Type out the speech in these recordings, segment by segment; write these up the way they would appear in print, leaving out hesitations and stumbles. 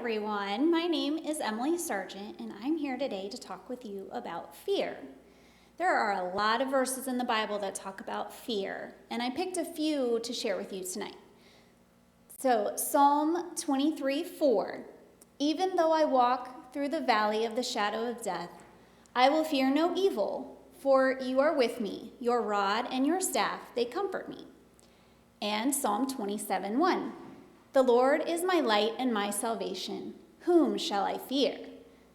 everyone. My name is Emily Sargent, and I'm here today to talk with you about fear. There are a lot of verses in the Bible that talk about fear, and I picked a few to share with you tonight. So, Psalm 23:4, even though I walk through the valley of the shadow of death, I will fear no evil, for you are with me. Your rod and your staff, they comfort me. And Psalm 27:1, the Lord is my light and my salvation. Whom shall I fear?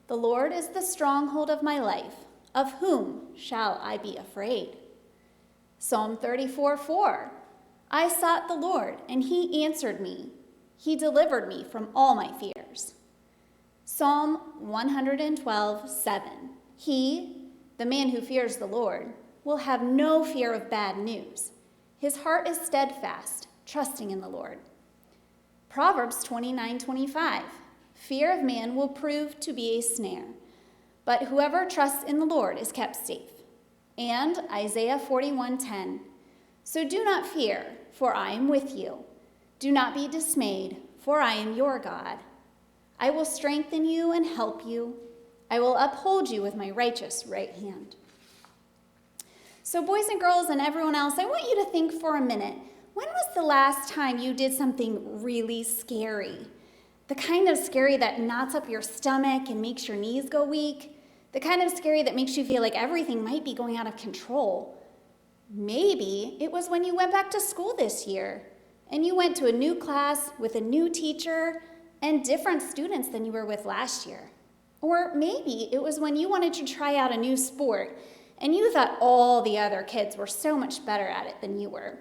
The Lord is the stronghold of my life. Of whom shall I be afraid? Psalm 34:4, I sought the Lord, and he answered me. He delivered me from all my fears. Psalm 112:7, he, the man who fears the Lord, will have no fear of bad news. His heart is steadfast, trusting in the Lord. Proverbs 29:25, fear of man will prove to be a snare, but whoever trusts in the Lord is kept safe. And Isaiah 41:10, so do not fear, for I am with you. Do not be dismayed, for I am your God. I will strengthen you and help you. I will uphold you with my righteous right hand. So boys and girls and everyone else, I want you to think for a minute, when was the last time you did something really scary? The kind of scary that knots up your stomach and makes your knees go weak. The kind of scary that makes you feel like everything might be going out of control. Maybe it was when you went back to school this year and you went to a new class with a new teacher and different students than you were with last year. Or maybe it was when you wanted to try out a new sport and you thought all the other kids were so much better at it than you were.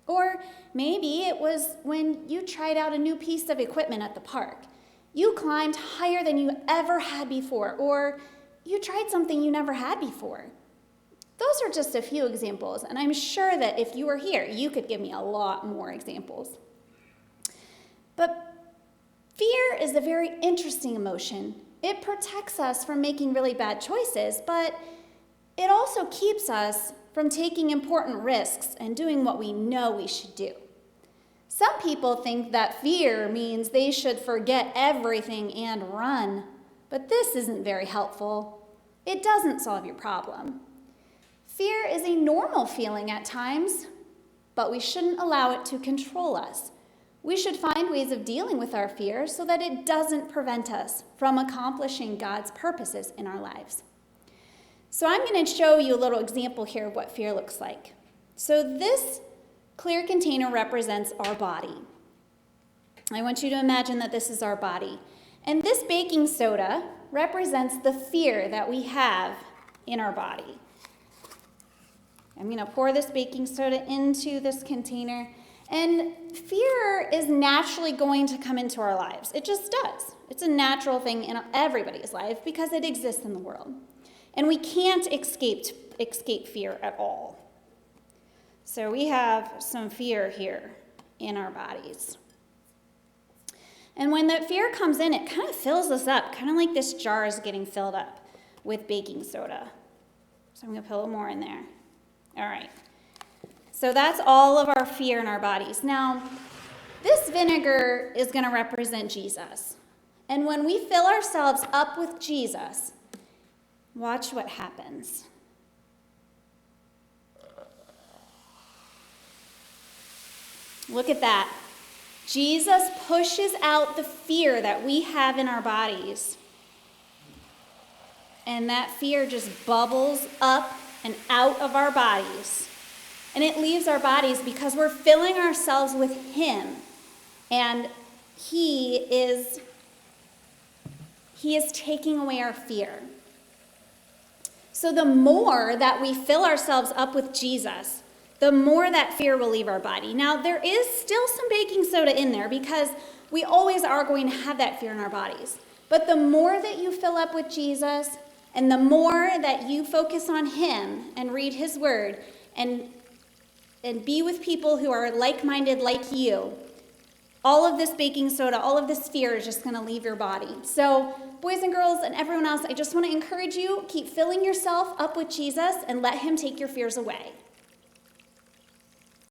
Or maybe it was when you tried out a new piece of equipment at the park. You climbed higher than you ever had before, or you tried something you never had before. Those are just a few examples, and I'm sure that if you were here, you could give me a lot more examples. But fear is a very interesting emotion. It protects us from making really bad choices, but it also keeps us from taking important risks and doing what we know we should do. Some people think that fear means they should forget everything and run, but this isn't very helpful. It doesn't solve your problem. Fear is a normal feeling at times, but we shouldn't allow it to control us. We should find ways of dealing with our fear so that it doesn't prevent us from accomplishing God's purposes in our lives. So I'm going to show you a little example here of what fear looks like. So this clear container represents our body. I want you to imagine that this is our body. And this baking soda represents the fear that we have in our body. I'm going to pour this baking soda into this container. And fear is naturally going to come into our lives. It just does. It's a natural thing in everybody's life because it exists in the world. And we can't escape fear at all. So we have some fear here in our bodies. And when that fear comes in, it kind of fills us up, kind of like this jar is getting filled up with baking soda. So I'm going to put a little more in there. All right. So that's all of our fear in our bodies. Now, this vinegar is going to represent Jesus. And when we fill ourselves up with Jesus, watch what happens. Look at that. Jesus pushes out the fear that we have in our bodies. And that fear just bubbles up and out of our bodies. And it leaves our bodies because we're filling ourselves with him. And he is taking away our fear. So the more that we fill ourselves up with Jesus, the more that fear will leave our body. Now, there is still some baking soda in there because we always are going to have that fear in our bodies. But the more that you fill up with Jesus and the more that you focus on him and read his word and be with people who are like-minded like you, all of this baking soda, all of this fear is just going to leave your body. So boys and girls and everyone else, I just want to encourage you, keep filling yourself up with Jesus and let him take your fears away.